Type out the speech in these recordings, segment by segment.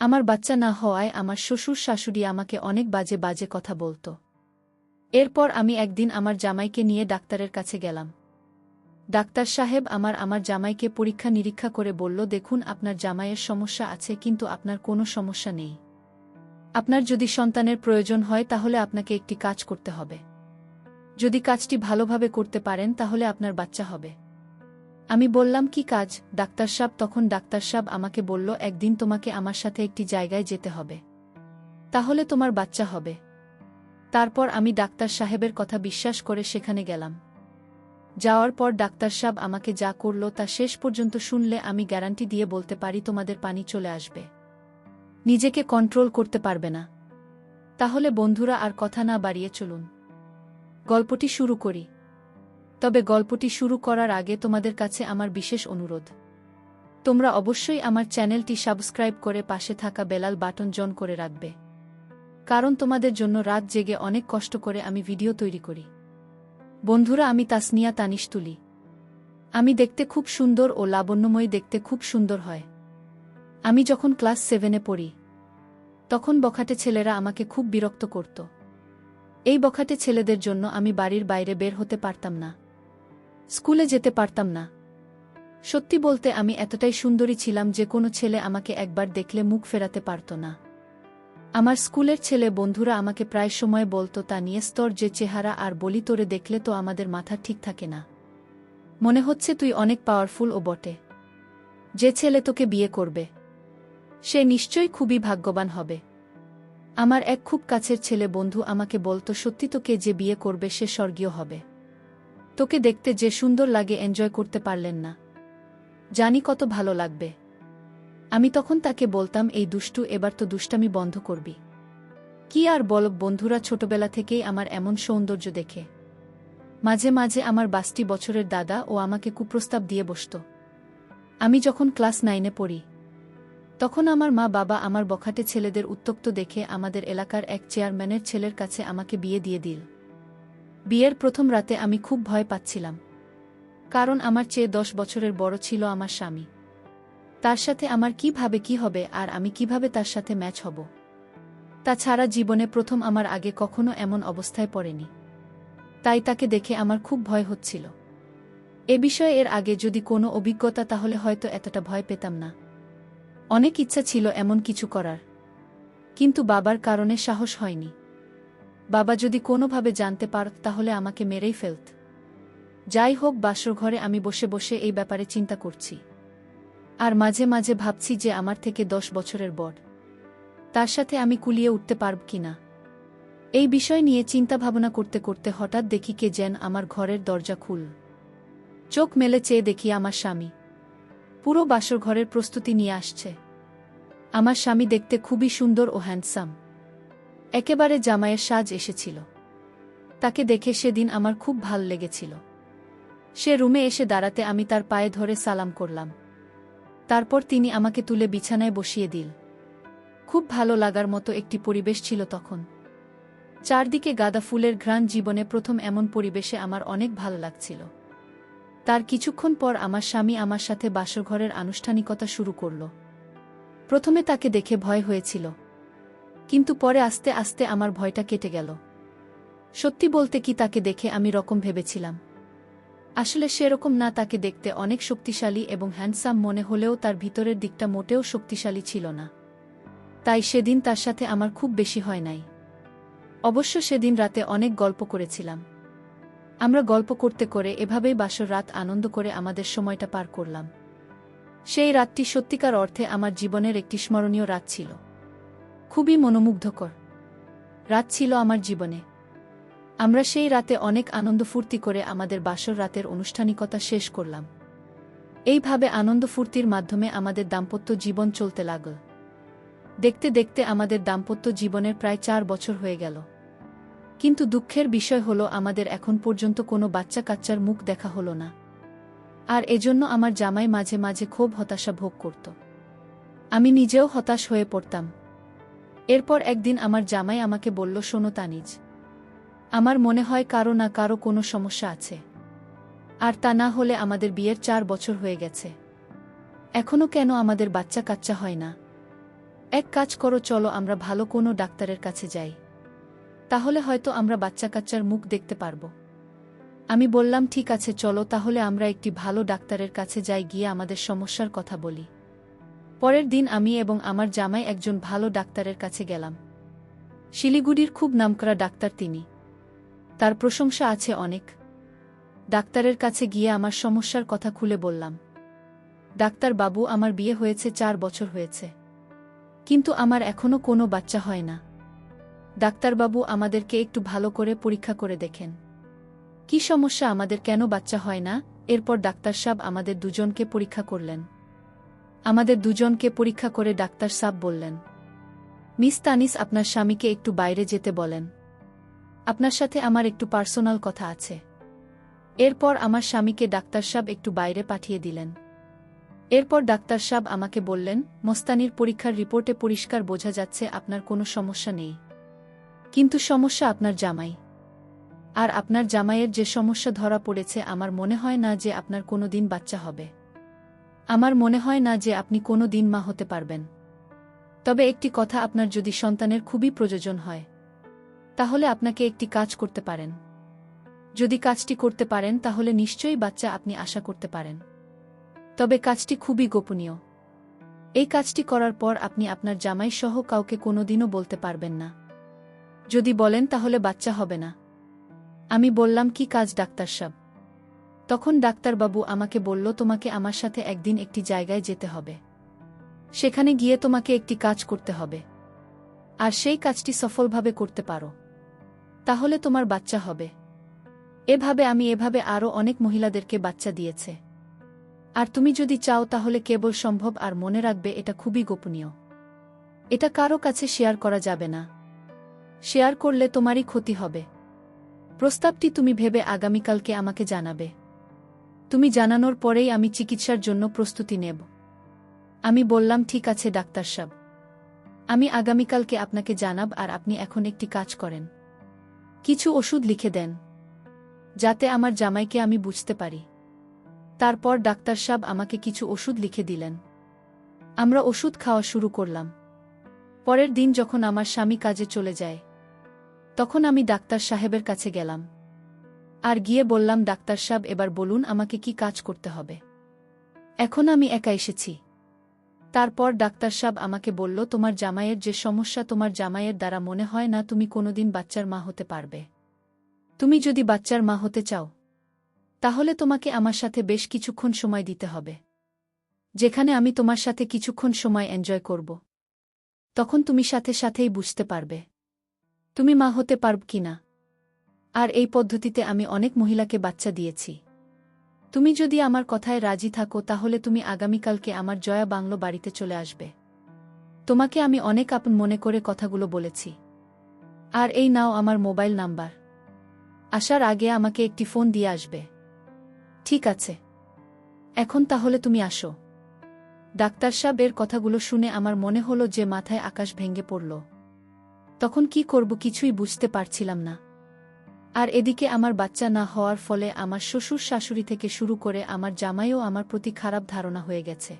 আমার বাচ্চা না হওয়ায় আমার শ্বশুর শাশুড়ি আমাকে অনেক বাজে বাজে কথা বলত। এরপর আমি একদিন আমার জামাইকে নিয়ে ডাক্তারের কাছে গেলাম। ডাক্তার সাহেব আমার জামাইকে পরীক্ষা নিরীক্ষা করে বলল, দেখুন আপনার জামাইয়ের সমস্যা আছে, কিন্তু আপনার কোনো সমস্যা নেই। আপনার যদি সন্তানের প্রয়োজন হয় তাহলে আপনাকে একটি কাজ করতে হবে। যদি কাজটি ভালোভাবে করতে পারেন তাহলে আপনার বাচ্চা হবে। আমি বললাম, কি কাজ ডাক্তার সাহেব? তখন ডাক্তার সাহেব আমাকে বলল, একদিন তোমাকে আমার সাথে একটি জায়গায় যেতে হবে, তাহলে তোমার বাচ্চা হবে। তারপর আমি ডাক্তার সাহেবের কথা বিশ্বাস করে সেখানে গেলাম। যাওয়ার পর ডাক্তার সাহেব আমাকে যা করল তা শেষ পর্যন্ত শুনলে আমি গ্যারান্টি দিয়ে বলতে পারি তোমাদের পানি চলে আসবে, নিজেকে কন্ট্রোল করতে পারবে না। তাহলে বন্ধুরা, আর কথা না বাড়িয়ে চলুন গল্পটি শুরু করি। তবে গল্পটি শুরু করার আগে তোমাদের কাছে আমার বিশেষ অনুরোধ, তোমরা অবশ্যই আমার চ্যানেলটি সাবস্ক্রাইব করে পাশে থাকা বেলাল বাটন জন করে রাখবে, কারণ তোমাদের জন্য রাত জেগে অনেক কষ্ট করে আমি ভিডিও তৈরি করি। বন্ধুরা, আমি তাসনিয়া তানিশ তুলি। আমি দেখতে খুব সুন্দর ও লাবণ্যময়ী, দেখতে খুব সুন্দর হয়। আমি যখন ক্লাস 7-এ পড়ি তখন বখাটে ছেলেরা আমাকে খুব বিরক্ত করত। এই বখাটে ছেলেদের জন্য আমি বাড়ির বাইরে বের হতে পারতাম না, স্কুলে যেতে পারতাম না। সত্যি বলতে আমি এতটাই সুন্দরী ছিলাম যে কোনো ছেলে আমাকে একবার দেখলে মুখ ফেরাতে পারত না। আমার স্কুলের ছেলে বন্ধুরা আমাকে প্রায় সময় বলতো, তা নিয়ে তোর যে চেহারা, আর বলি, তোরে দেখলে তো আমাদের মাথা ঠিক থাকে না, মনে হচ্ছে তুই অনেক পাওয়ারফুল ও বটে। যে ছেলে তোকে বিয়ে করবে সে নিশ্চয়ই খুবই ভাগ্যবান হবে। আমার এক খুব কাছের ছেলে বন্ধু আমাকে বলতো, সত্যি তোকে যে বিয়ে করবে সে স্বর্গীয় হবে, তোকে দেখতে যে সুন্দর লাগে, এনজয় করতে পারলেন না, জানি কত ভালো লাগবে। আমি তখন তাকে বলতাম, এই দুষ্টু, এবার তো দুষ্টামি বন্ধ করবি। কি আর বল বন্ধুরা, ছোটবেলা থেকেই আমার এমন সৌন্দর্য দেখে মাঝে মাঝে আমার 22 বছরের দাদা ও আমাকে কুপ্রস্তাব দিয়ে বসত। আমি যখন ক্লাস 9-এ পড়ি তখন আমার মা বাবা আমার বখাটে ছেলেদের উত্ত্যক্ত দেখে আমাদের এলাকার এক চেয়ারম্যানের ছেলের কাছে আমাকে বিয়ে দিয়ে দিল। বিয়ের প্রথম রাতে আমি খুব ভয় পাচ্ছিলাম, কারণ আমার চেয়ে 10 বছরের বড় ছিল আমার স্বামী। তার সাথে আমার কিভাবে কি হবে, আর আমি কিভাবে তার সাথে ম্যাচ হব? তাছাড়া জীবনে প্রথম, আমার আগে কখনো এমন অবস্থায় পড়েনি, তাই তাকে দেখে আমার খুব ভয় হচ্ছিল। এ বিষয়ে এর আগে যদি কোনো অভিজ্ঞতা তাহলে হয়তো এতটা ভয় পেতাম না। অনেক ইচ্ছা ছিল এমন কিছু করার, কিন্তু বাবার কারণে সাহস হয়নি। বাবা যদি কোনোভাবে জানতে পারত তাহলে আমাকে মেরেই ফেলত। যাই হোক, বাসর ঘরে আমি বসে বসে এই ব্যাপারে চিন্তা করছি, আর মাঝে মাঝে ভাবছি যে আমার থেকে 10 বছরের বড়, তার সাথে আমি কুলিয়ে উঠতে পারব কিনা। এই বিষয় নিয়ে চিন্তা ভাবনা করতে করতে হঠাৎ দেখি কে যেন আমার ঘরের দরজা খুল। চোখ মেলে চেয়ে দেখি আমার স্বামী পুরো বাসর ঘরের প্রস্তুতি নিয়ে আসছে। আমার স্বামী দেখতে খুবই সুন্দর ও হ্যান্ডসাম, একেবারে জামাইয়ের সাজ এসেছিল। তাকে দেখে সেদিন আমার খুব ভাল লেগেছিল। সে রুমে এসে দাঁড়াতে আমি তার পায়ে ধরে সালাম করলাম। তারপর তিনি আমাকে তুলে বিছানায় বসিয়ে দিল। খুব ভালো লাগার মতো একটি পরিবেশ ছিল তখন। চারদিকে গাঁদা ফুলের ঘ্রাণ, জীবনে প্রথম এমন পরিবেশে আমার অনেক ভালো লাগছিল। তার কিছুক্ষণ পর আমার স্বামী আমার সাথে বাসরঘরের আনুষ্ঠানিকতা শুরু করল। প্রথমে তাকে দেখে ভয় হয়েছিল, কিন্তু পরে আস্তে আস্তে আমার ভয়টা কেটে গেল। সত্যি বলতে কি, তাকে দেখে আমি রকম ভেবেছিলাম, আসলে সেরকম না। তাকে দেখতে অনেক শক্তিশালী এবং হ্যান্ডসাম মনে হলেও তার ভিতরের দিকটা মোটেও শক্তিশালী ছিল না। তাই সেদিন তার সাথে আমার খুব বেশি হয় নাই। অবশ্য সেদিন রাতে অনেক গল্প করেছিলাম। আমরা গল্প করতে করে এভাবেই বাসর রাত আনন্দ করে আমাদের সময়টা পার করলাম। সেই রাতটি সত্যিকার অর্থে আমার জীবনের একটি স্মরণীয় রাত ছিল। খুবই মনোমুগ্ধকর রাত ছিল আমার জীবনে। আমরা সেই রাতে অনেক আনন্দ ফুর্তি করে আমাদের বাসর রাতের আনুষ্ঠানিকতা শেষ করলাম। এইভাবে আনন্দ ফুর্তির মাধ্যমে আমাদের দাম্পত্য জীবন চলতে লাগল। দেখতে দেখতে আমাদের দাম্পত্য জীবনের প্রায় 4 বছর হয়ে গেল। কিন্তু দুঃখের বিষয় হলো, আমাদের এখন পর্যন্ত কোনো বাচ্চা কাচ্চার মুখ দেখা হলো না। আর এজন্য আমার জামাই মাঝে মাঝে খুব হতাশা ভোগ করত। আমি নিজেও হতাশ হয়ে পড়তাম। এরপর একদিন আমার জামাই আমাকে বলল, শোনো তানিজ, আমার মনে হয় কারো না কারো কোনো সমস্যা আছে। আর তা না হলে আমাদের বিয়ের 4 বছর হয়ে গেছে, এখনো কেন আমাদের বাচ্চা কাচ্চা হয় না? এক কাজ করো, চলো আমরা ভালো কোনো ডাক্তারের কাছে যাই, তাহলে হয়তো আমরা বাচ্চা কাচ্চার মুখ দেখতে পারব। আমি বললাম ঠিক আছে, চলো তাহলে আমরা একটি ভালো ডাক্তারের কাছে যাই, গিয়ে আমাদের সমস্যার কথা বলি। পরের দিন আমি এবং আমার জামাই একজন ভালো ডাক্তারের কাছে গেলাম। শিলিগুড়ির খুব নামকরা ডাক্তার তিনি, তার প্রশংসা আছে অনেক। ডাক্তারের কাছে গিয়ে আমার সমস্যার কথা খুলে বললাম। ডাক্তার বাবু, আমার বিয়ে হয়েছে 4 বছর হয়েছে, কিন্তু আমার এখনো কোনো বাচ্চা হয় না। ডাক্তারবাবু, আমাদেরকে একটু ভালো করে পরীক্ষা করে দেখেন, কি সমস্যা, আমাদের কেন বাচ্চা হয় না। এরপর ডাক্তার সাহেব আমাদের দুজনকে পরীক্ষা করলেন। আমাদের দুজনকে পরীক্ষা করে ডাক্তার সাহেব বললেন, মিস তানিস, আপনার স্বামীকে একটু বাইরে যেতে বলেন, আপনার সাথে আমার একটু পার্সোনাল কথা আছে। এরপর আমার স্বামীকে ডাক্তার সাহেব একটু বাইরে পাঠিয়ে দিলেন। এরপর ডাক্তার সাহেব আমাকে বললেন, মস্তানির পরীক্ষার রিপোর্টে পরিষ্কার বোঝা যাচ্ছে আপনার কোনো সমস্যা নেই, কিন্তু সমস্যা আপনার জামাই। আর আপনার জামাইয়ের যে সমস্যা ধরা পড়েছে, আমার মনে হয় না যে আপনার কোনো দিন বাচ্চা হবে। আমার মনে হয় না যে আপনি কোনো দিন মা হতে পারবেন। তবে একটি কথা, আপনার যদি সন্তানের খুবই প্রয়োজন হয়, তাহলে আপনাকে একটি কাজ করতে পারেন। যদি কাজটি করতে পারেন তাহলে নিশ্চয়ই বাচ্চা আপনি আশা করতে পারেন। তবে কাজটি খুবই গোপনীয়। এই কাজটি করার পর আপনি আপনার জামাই সহ কাউকে কোনোদিনও বলতে পারবেন না। যদি বলেন তাহলে বাচ্চা হবে না। আমি বললাম, কি কাজ ডাক্তার সাহেব? তখন ডাক্তারবাবু আমাকে বলল, তোমাকে আমার সাথে একদিন একটি জায়গায় যেতে হবে, সেখানে গিয়ে তোমাকে একটি কাজ করতে হবে। আর সেই কাজটি সফলভাবে করতে পারো, তাহলে তোমার বাচ্চা হবে। এভাবে আরও অনেক মহিলাদেরকে বাচ্চা দিয়েছে। আর তুমি যদি চাও তাহলে কেবল সম্ভব। আর মনে রাখবে, এটা খুবই গোপনীয়, এটা কারো কাছে শেয়ার করা যাবে না। শেয়ার করলে তোমারই ক্ষতি হবে। প্রস্তাবটি তুমি ভেবে আগামীকালকে আমাকে জানাবে। তুমি জানানোর পরেই আমি চিকিৎসার জন্য প্রস্তুতি নেব। আমি বললাম, ঠিক আছে ডাক্তার সাহেব, আমি আগামীকালকে আপনাকে জানাব। আর আপনি এখন একটি কাজ করেন, কিছু ওষুধ লিখে দেন, যাতে আমার জামাইকে আমি বুঝতে পারি। তারপর ডাক্তার সাহেব আমাকে কিছু ওষুধ লিখে দিলেন। আমরা ওষুধ খাওয়া শুরু করলাম। পরের দিন যখন আমার স্বামী কাজে চলে যায়, তখন আমি ডাক্তার সাহেবের কাছে গেলাম। আর গিয়ে বললাম, ডাক্তার সাহেব, এবার বলুন আমাকে কি কাজ করতে হবে। এখন আমি একা এসেছি। তারপর ডাক্তার সাহেব আমাকে বলল, তোমার জামাইয়ের যে সমস্যা, তোমার জামাইয়ের দ্বারা মনে হয় না তুমি কোনোদিন বাচ্চার মা হতে পারবে। তুমি যদি বাচ্চার মা হতে চাও, তাহলে তোমাকে আমার সাথে বেশ কিছুক্ষণ সময় দিতে হবে, যেখানে আমি তোমার সাথে কিছুক্ষণ সময় এনজয় করব। তখন তুমি সাথে সাথেই বুঝতে পারবে তুমি মা হতে পারব কিনা। আর এই পদ্ধতিতে আমি অনেক মহিলাকে বাচ্চা দিয়েছি। তুমি যদি আমার কথায় রাজি থাকো, তাহলে তুমি আগামীকালকে আমার জয়া বাংলো বাড়িতে চলে আসবে। তোমাকে আমি অনেক আপন মনে করে কথাগুলো বলেছি। আর এই নাও আমার মোবাইল নাম্বার। আসার আগে আমাকে একটি ফোন দিয়ে আসবে। ঠিক আছে, এখন তাহলে তুমি আসো। ডাক্তার সাহেবের কথাগুলো শুনে আমার মনে হলো যে মাথায় আকাশ ভেঙে পড়ল। তখন কি করব কিছুই বুঝতে পারছিলাম না। আর এদিকে আমার বাচ্চা না হওয়ার ফলে আমার শ্বশুর শাশুড়ি থেকে শুরু করে আমার জামাইও আমার প্রতি খারাপ ধারণা হয়ে গেছে।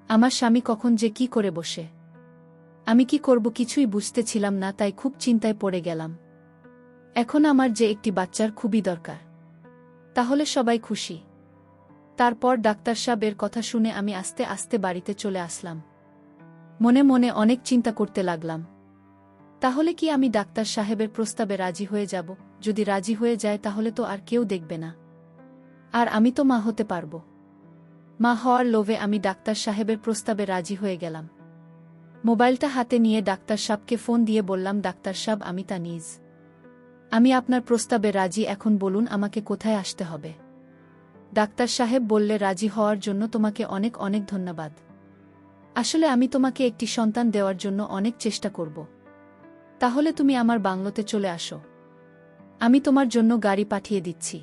আমার স্বামী কখন যে কি করে বসে, আমি কি করব কিছুই বুঝতেছিলাম না, তাই খুব চিন্তায় পড়ে গেলাম। এখন আমার যে একটি বাচ্চার খুবই দরকার, তাহলে সবাই খুশি। তারপর ডাক্তার সাহেবের কথা শুনে আমি আস্তে আস্তে বাড়িতে চলে আসলাম। মনে মনে অনেক চিন্তা করতে লাগলাম, তাহলে কি আমি ডাক্তার সাহেবের প্রস্তাবে রাজি হয়ে যাব? যদি রাজি হয়ে যায় তাহলে তো আর কেউ দেখবে না, আর আমি তো মা হতে পারব। মা হওয়ার লোভে আমি ডাক্তার সাহেবের প্রস্তাবে রাজি হয়ে গেলাম। মোবাইলটা হাতে নিয়ে ডাক্তার সাহেবকে ফোন দিয়ে বললাম, ডাক্তার সাহেব, আমি তানিজ, আমি আপনার প্রস্তাবে রাজি। এখন বলুন আমাকে কোথায় আসতে হবে। ডাক্তার সাহেব বললে, রাজি হওয়ার জন্য তোমাকে অনেক অনেক ধন্যবাদ। আসলে আমি তোমাকে একটি সন্তান দেওয়ার জন্য অনেক চেষ্টা করব। তাহলে তুমি আমার বাংলোতে চলে আসো, আমি তোমার জন্য গাড়ি পাঠিয়ে দিচ্ছি।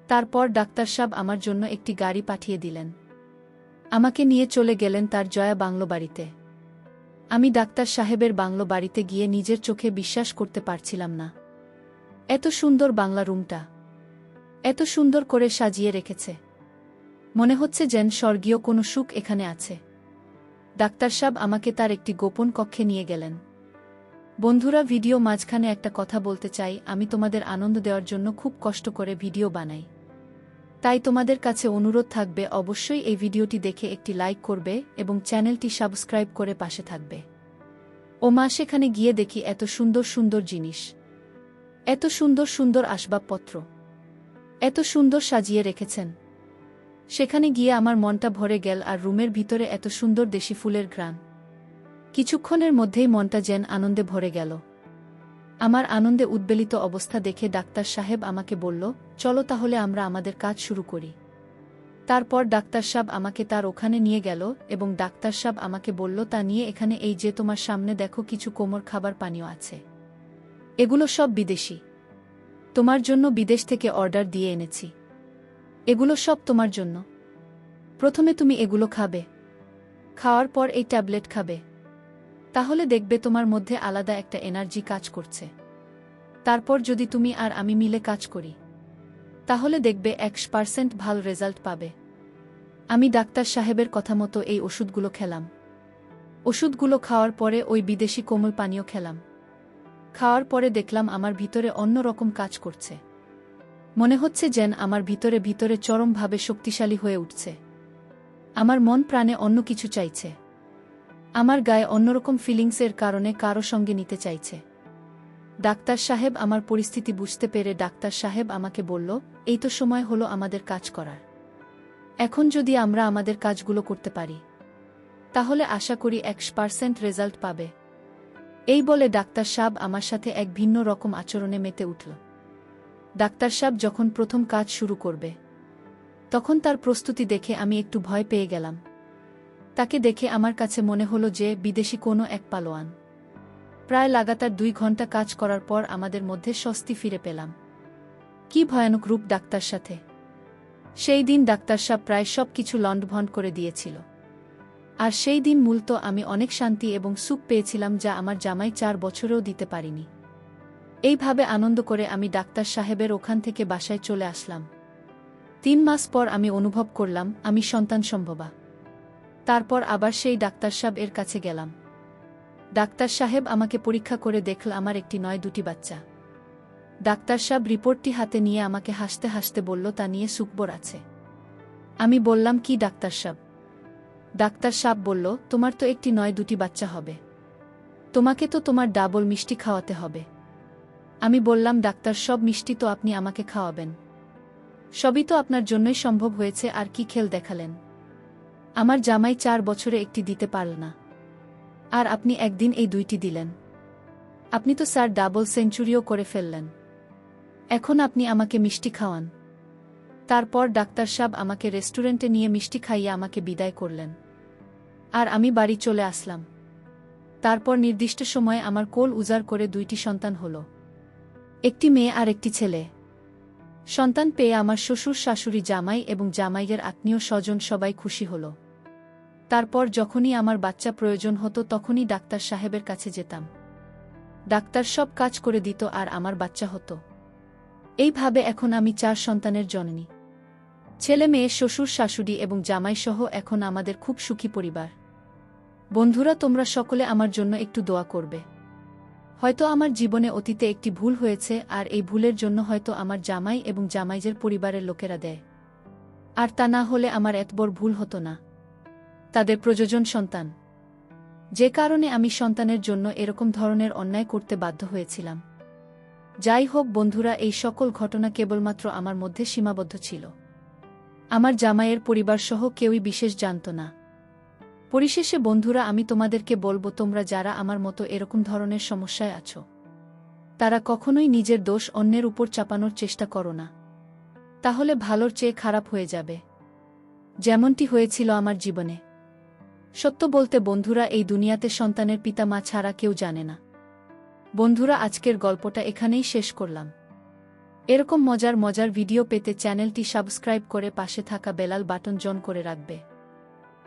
তারপর ডাক্তার সাহেব আমার জন্য একটি গাড়ি পাঠিয়ে দিলেন। আমাকে নিয়ে চলে গেলেন তার জয়া বাংলো বাড়িতে। আমি ডাক্তার সাহেবের বাংলো বাড়িতে গিয়ে নিজের চোখে বিশ্বাস করতে পারছিলাম না। এত সুন্দর বাংলা রুমটা, এত সুন্দর করে সাজিয়ে রেখেছে, মনে হচ্ছে যেন স্বর্গীয় কোনো সুখ এখানে আছে। ডাক্তার সাহেব আমাকে তার একটি গোপন কক্ষে নিয়ে গেলেন। বন্ধুরা, ভিডিও মাঝখানে একটা কথা বলতে চাই, আমি তোমাদের আনন্দ দেওয়ার জন্য খুব কষ্ট করে ভিডিও বানাই। তাই তোমাদের কাছে অনুরোধ থাকবে অবশ্যই এই ভিডিওটি দেখে একটি লাইক করবে এবং চ্যানেলটি সাবস্ক্রাইব করে পাশে থাকবে। ও মা, সেখানে গিয়ে দেখি এত সুন্দর সুন্দর জিনিস, এত সুন্দর সুন্দর আসবাবপত্র, এত সুন্দর সাজিয়ে রেখেছেন। সেখানে গিয়ে আমার মনটা ভরে গেল, আর রুমের ভিতরে এত সুন্দর দেশি ফুলের ঘ্রাণ। কিছুক্ষণের মধ্যেই মনটা যেন আনন্দে ভরে গেল। আমার আনন্দে উদ্বেলিত অবস্থা দেখে ডাক্তার সাহেব আমাকে বলল, চলো তাহলে আমরা আমাদের কাজ শুরু করি। তারপর ডাক্তার সাহেব আমাকে তার ওখানে নিয়ে গেল এবং ডাক্তার সাহেব আমাকে বলল, তা নিয়ে এখানে এই যে তোমার সামনে দেখো কিছু কোমর খাবার পানীয় আছে, এগুলো সব বিদেশি, তোমার জন্য বিদেশ থেকে অর্ডার দিয়ে এনেছি। এগুলো সব তোমার জন্য। প্রথমে তুমি এগুলো খাবে, খাওয়ার পর এই ট্যাবলেট খাবে, তাহলে দেখবে তোমার মধ্যে আলাদা একটা এনার্জি কাজ করছে। তারপর যদি তুমি আর আমি মিলে কাজ করি, তাহলে দেখবে 100% ভালো রেজাল্ট পাবে। আমি ডাক্তার সাহেবের কথা মতো এই ওষুধগুলো খেলাম। ওষুধগুলো খাওয়ার পরে ওই বিদেশি কোমল পানীয় খেলাম। খাওয়ার পরে দেখলাম আমার ভিতরে অন্য রকম কাজ করছে। মনে হচ্ছে যেন আমার ভিতরে ভিতরে চরমভাবে শক্তিশালী হয়ে উঠছে। আমার মন প্রাণে অন্য কিছু চাইছে। আমার গায়ে অন্যরকম ফিলিংসের কারণে কারো সঙ্গে নিতে চাইছে। ডাক্তার সাহেব আমার পরিস্থিতি বুঝতে পেরে ডাক্তার সাহেব আমাকে বলল, এই তো সময় হলো আমাদের কাজ করার। এখন যদি আমরা আমাদের কাজগুলো করতে পারি, তাহলে আশা করি 100% রেজাল্ট পাবে। এই বলে ডাক্তার সাহেব আমার সাথে এক ভিন্ন রকম আচরণে মেতে উঠল। ডাক্তার সাহেব যখন প্রথম কাজ শুরু করবে, তখন তার প্রস্তুতি দেখে আমি একটু ভয় পেয়ে গেলাম। তাকে দেখে আমার কাছে মনে হলো যে বিদেশি কোনো এক পালোয়ান। প্রায় লাগাতার 2 ঘন্টা কাজ করার পর আমাদের মধ্যে স্বস্তি ফিরে পেলাম। কি ভয়ানক রূপ ডাক্তার সাথে! সেই দিন ডাক্তার সাহেব প্রায় সব কিছু লণ্ডভণ্ড করে দিয়েছিল। আর সেই দিন মূলত আমি অনেক শান্তি এবং সুখ পেয়েছিলাম, যা আমার জামাই 4 বছরেও দিতে পারিনি। এইভাবে আনন্দ করে আমি ডাক্তার সাহেবের ওখান থেকে বাসায় চলে আসলাম। 3 মাস পর আমি অনুভব করলাম আমি সন্তান সম্ভবা। তারপর আবার সেই ডাক্তার সাহেবের কাছে গেলাম। ডাক্তার সাহেব আমাকে পরীক্ষা করে দেখল আমার একটি নয় 2টি বাচ্চা। ডাক্তার সাহেব রিপোর্টটি হাতে নিয়ে আমাকে হাসতে হাসতে বলল, তা নিয়ে সুখবর আছে। আমি বললাম, কি ডাক্তার সাহেব? ডাক্তার সাহেব বলল, তোমার তো একটি নয় 2টি বাচ্চা হবে, তোমাকে তো তোমার ডাবল মিষ্টি খাওয়াতে হবে। আমি বললাম, ডাক্তার, সব মিষ্টি তো আপনি আমাকে খাওয়াবেন, সবই তো আপনার জন্যই সম্ভব হয়েছে, আর কি খেল দেখালেন। আমার জামাই 4 বছরে একটি দিতে পারল না, আর আপনি একদিন এই 2টি দিলেন। আপনি তো স্যার ডাবল সেঞ্চুরিও করে ফেললেন। এখন আপনি আমাকে মিষ্টি খাওয়ান। তারপর ডাক্তার সাহেব আমাকে রেস্টুরেন্টে নিয়ে মিষ্টি খাইয়ে আমাকে বিদায় করলেন, আর আমি বাড়ি চলে আসলাম। তারপর নির্দিষ্ট সময়ে আমার কোল উজাড় করে 2টি সন্তান হল, একটি মেয়ে আর একটি ছেলে। সন্তান পেয়ে আমার শ্বশুর, শাশুড়ি, জামাই এবং জামাইয়ের আত্মীয় স্বজন সবাই খুশি হল। তারপর যখনই আমার বাচ্চা প্রয়োজন হতো, তখনই ডাক্তার সাহেবের কাছে যেতাম। ডাক্তার সব কাজ করে দিত আর আমার বাচ্চা হতো। এইভাবে এখন আমি 4 সন্তানের জননী। ছেলে মেয়ে, শ্বশুর, শাশুড়ি এবং জামাইসহ এখন আমাদের খুব সুখী পরিবার। বন্ধুরা, তোমরা সকলে আমার জন্য একটু দোয়া করবে। হয়তো আমার জীবনে অতীতে একটি ভুল হয়েছে, আর এই ভুলের জন্য হয়তো আমার জামাই এবং জামাইজের পরিবারের লোকেরা দেয়। আর তা না হলে আমার এত বড় ভুল হতো না। তাদের প্রয়োজন সন্তান, যে কারণে আমি সন্তানের জন্য এরকম ধরনের অন্যায় করতে বাধ্য হয়েছিলাম। যাই হোক বন্ধুরা, এই সকল ঘটনা কেবলমাত্র আমার মধ্যে সীমাবদ্ধ ছিল। আমার জামাইয়ের পরিবারসহ কেউই বিশেষ জানত না। পরিশেষে বন্ধুরা, আমি তোমাদেরকে বলবো, তোমরা যারা আমার মতো এরকম ধরনের সমস্যায় আছো, তারা কখনোই নিজের দোষ অন্যের উপর চাপানোর চেষ্টা করো না, তাহলে ভালোর চেয়ে খারাপ হয়ে যাবে, যেমনটি হয়েছিল আমার জীবনে। সত্য বলতে বন্ধুরা, এই দুনিয়াতে সন্তানের পিতা মা ছাড়া কেউ জানে না। বন্ধুরা, আজকের গল্পটা এখানেই শেষ করলাম। এরকম মজার মজার ভিডিও পেতে চ্যানেলটি সাবস্ক্রাইব করে পাশে থাকা বেলাল বাটন জোন করে রাখবে।